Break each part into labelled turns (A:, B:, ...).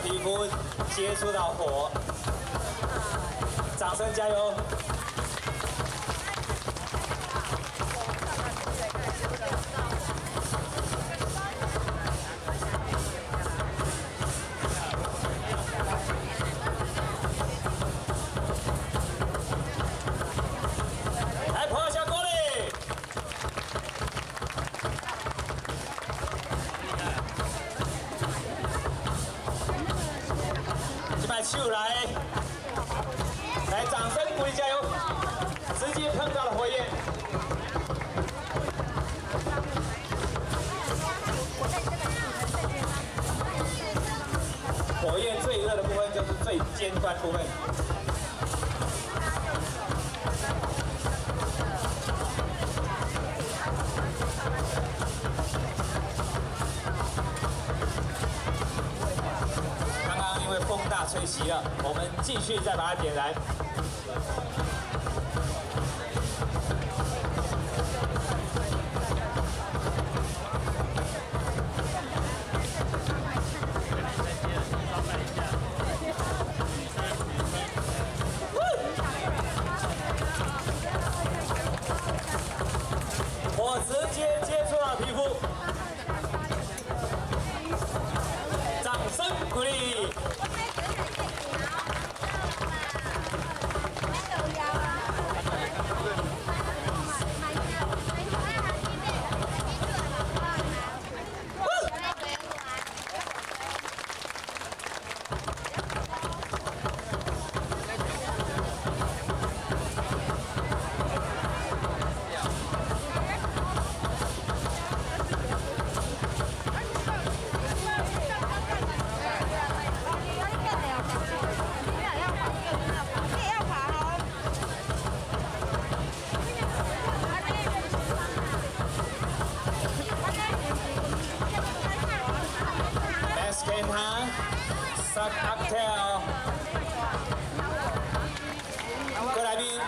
A: 皮肤接触到火，掌声加油！来破小锅里！这摆手来，来掌声鼓励加油！直接碰到了火焰。火焰最热的部分就是最尖端部分。刚刚因为风大吹熄了，我们继续再把它点燃。火直接接触到皮肤，掌声鼓励。给他 Suck Cocktail， 各位来宾，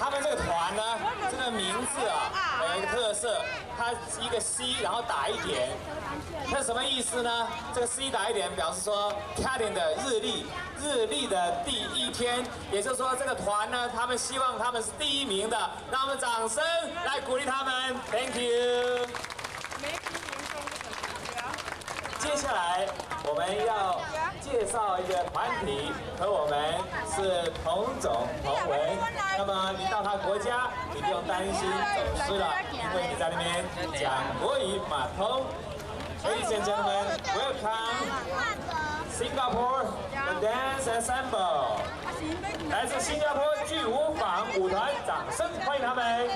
A: 他们这个团呢，这个名字啊，有一个特色，它一个 C， 然后打一点，那什么意思呢？这个 C 打一点表示说 Caden 的日历的第一天，也就是说这个团呢，他们希望他们是第一名的，让我们掌声来鼓励他们 ，Thank you。接下来我们要介绍一个团体，和我们是同种同文。那么你到他国家，你不用担心走失了，因为你在那边讲国语码通。Ladies and gentlemen, welcome Singapore the Dance Ensemble。来自新加坡巨舞坊舞团，掌声欢迎他们。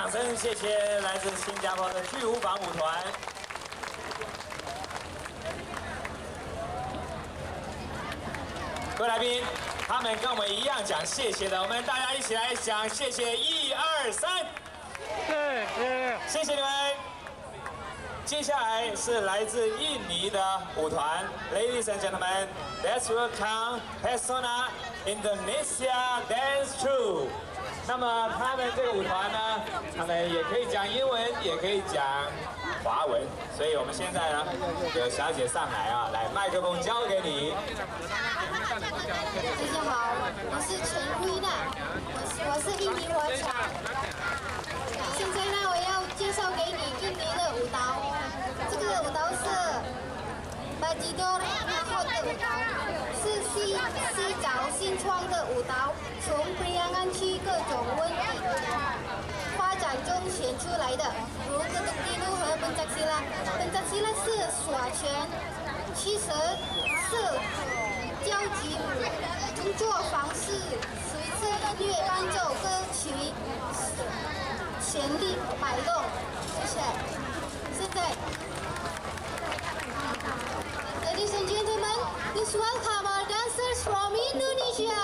A: 掌声，谢谢来自新加坡的巨无榜舞团。各位来宾，他们跟我们一样讲谢谢的，我们大家一起来讲谢谢，1、2、3，谢谢你们。接下来是来自印尼的舞团 ，Ladies and gentlemen, let's welcome Pesona Indonesia Dance Troupe。那么他们这个舞团呢，他们也可以讲英文，也可以讲华文，所以我们现在呢，有小姐上来啊，来，麦克风交给你。
B: 大家好，我是陈慧娜，我是印尼华侨。现在呢，我要介绍给你印尼的舞蹈，这个舞蹈是Bajidor Nahot 的舞蹈，是西找新创的舞蹈，从Priangan区各种问题发展中选出来的，如Ketuk Tinu和Pencak Silat。Pencak Silat 是耍拳，其实是交际舞，动作方式随着音乐伴奏歌曲全力摆动。谢谢。现在 ，Ladies and gentlemen, please welcome our dancers from Indonesia.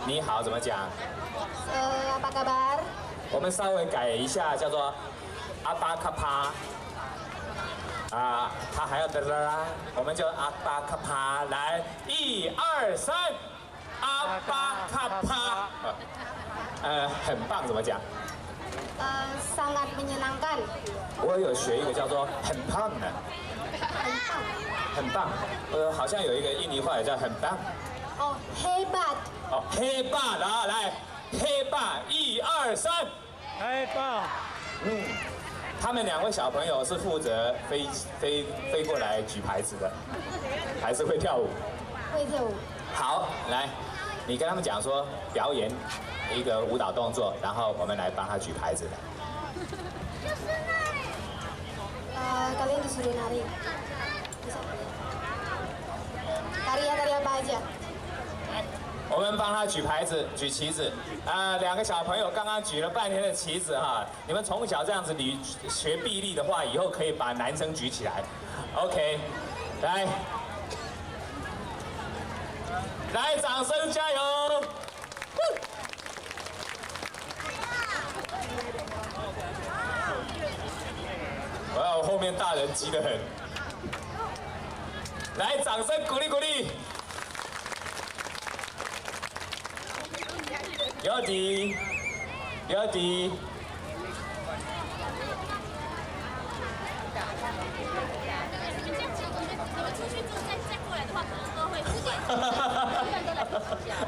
A: 你好怎么讲？
B: Apa kabar?
A: 我们稍微改一下，叫做阿巴卡帕。啊，他还要哒啦啦，我们就阿巴卡帕来，1、2、3，阿巴卡帕。很棒怎么讲？
B: Sangat menyenangkan.
A: 我有学一个叫做很胖的，很棒。好像有一个印尼话也叫很棒。
B: Oh, hebat.
A: 哦，黑爸，然后来黑爸，1、2、3，
C: 黑爸。
A: 他们2位小朋友是负责飞过来举牌子的，还是会跳舞？
B: 会跳舞。
A: 好，来，你跟他们讲说表演一个舞蹈动作，然后我们来帮他举牌子。
B: Kalian disuruh nari. Tari apa aja?
A: 我们帮他举牌子、举旗子。2个小朋友刚刚举了半天的旗子哈，你们从小这样子学臂力的话，以后可以把男生举起来。OK， 来，掌声加油！哇，我后面大人急得很。来，掌声鼓励鼓励。 有底，有底。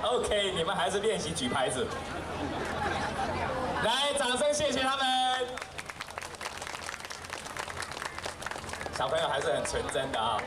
A: OK， 你们还是练习举牌子。来，掌声谢谢他们。小朋友还是很纯真的啊。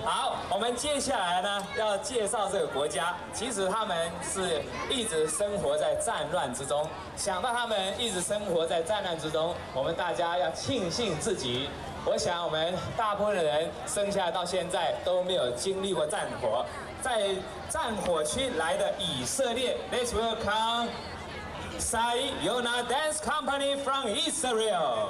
A: 好，我们接下来呢要介绍这个国家，其实他们是一直生活在战乱之中。想到他们一直生活在战乱之中，我们大家要庆幸自己。我想我们大部分的人生下来到现在都没有经历过战火，在战火区来的以色列 ，Let's welcome Sai Yona Dance Company from Israel.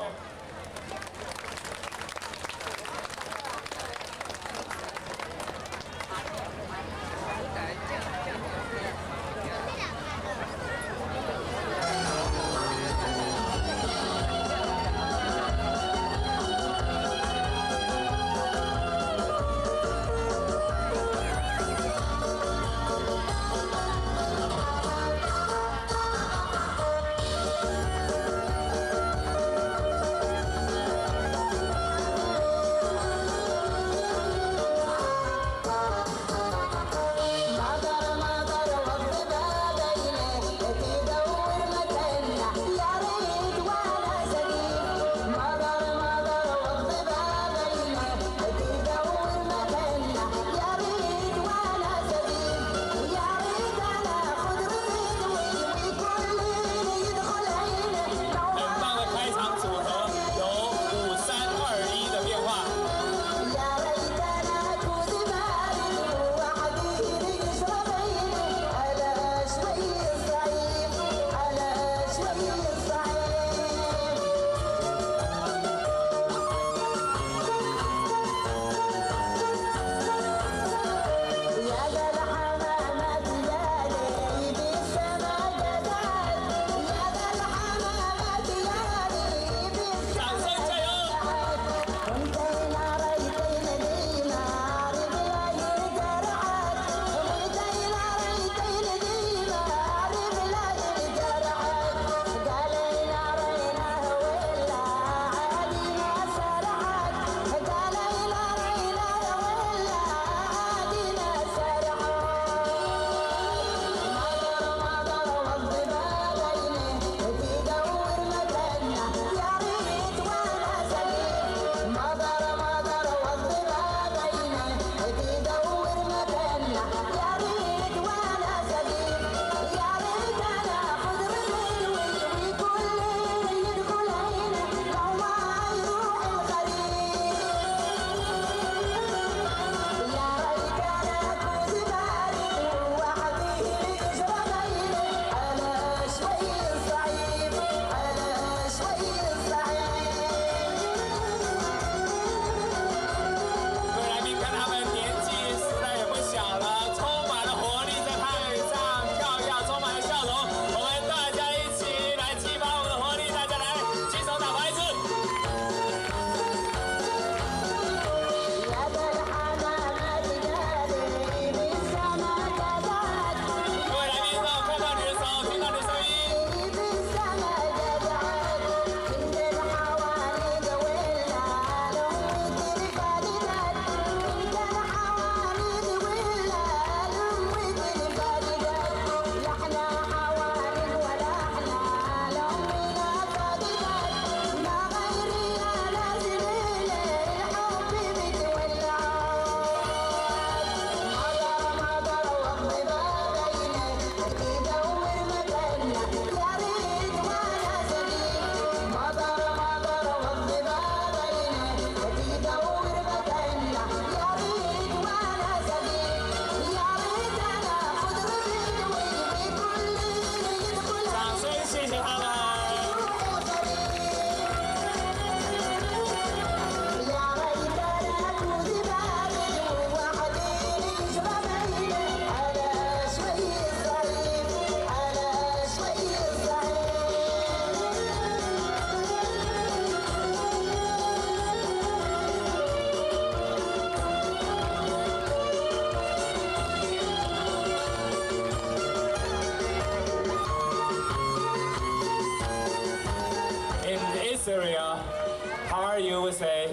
A: you will say?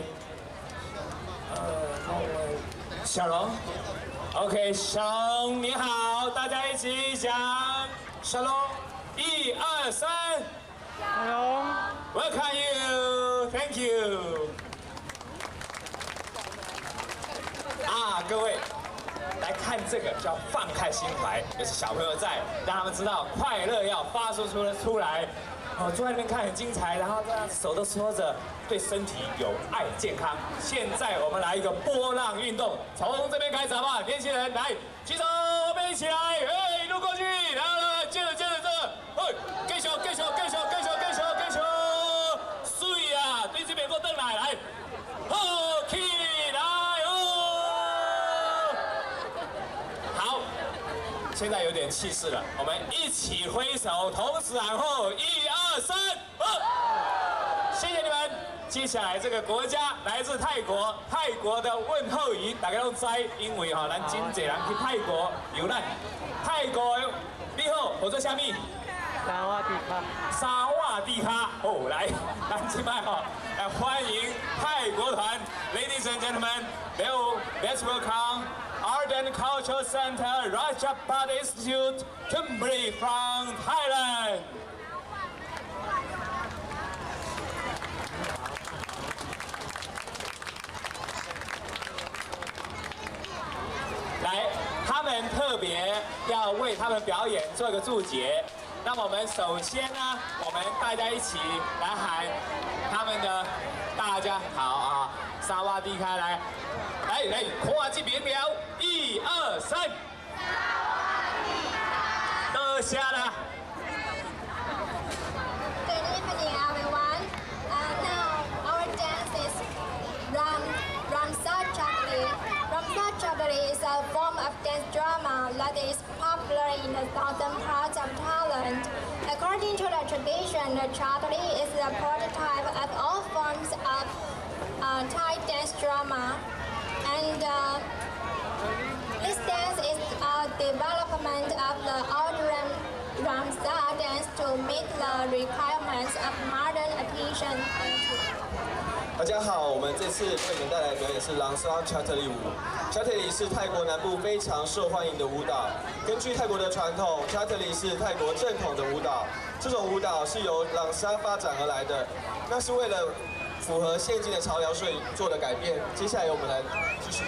A: 小龙 ，OK， 小龙你好，大家一起讲小龙，1、2、3，小龙 ，Welcome you，Thank you。啊，各位来看这个叫放开心怀，就是小朋友在，让他们知道快乐要发出来。哦，坐在那边看很精彩，然后这样手都搓着，对身体有爱健康。现在我们来一个波浪运动，从这边开始好不好？年轻人来举手，我们一起来，哎，一路过去，来，接着这，哎，继续，水啊，对这边给我转来，好起来哦，好。现在有点气势了，我们一起挥手，同时喊后，1、2、3，谢谢你们。接下来这个国家来自泰国，泰国的问候语大家都知，因为哈，咱真侪人去泰国游览。泰国你好，或者虾米？沙瓦蒂卡。哦，来，咱今摆哈，来欢迎泰国团 ，Ladies and gentlemen， let's welcome Art and Culture Center Rajabhat Institute, Kimberley from Thailand. 来，他们特别要为他们表演做一个注解。那么我们首先呢，我们大家一起来喊他们的，大家好啊，沙瓦蒂卡来，看这边了，1、2、3，多谢啦。
B: Good evening, everyone. Now our dance is Ramsa Chakri. Ramsa Chakri is a form of dance drama that is popular in the southern parts of Thailand. According to the tradition, the Chakri is the prototype of all forms of Thai dance drama. And this dance is a development of the old Ramsa dance to meet the requirements of modern attention. Thank you.
C: 大家好，我们这次为你们带来的表演是朗沙恰特里舞。恰特里是泰国南部非常受欢迎的舞蹈。根据泰国的传统，恰特里是泰国正统的舞蹈。这种舞蹈是由朗沙发展而来的，那是为了符合现今的潮流所以做的改变。接下来我们来继续。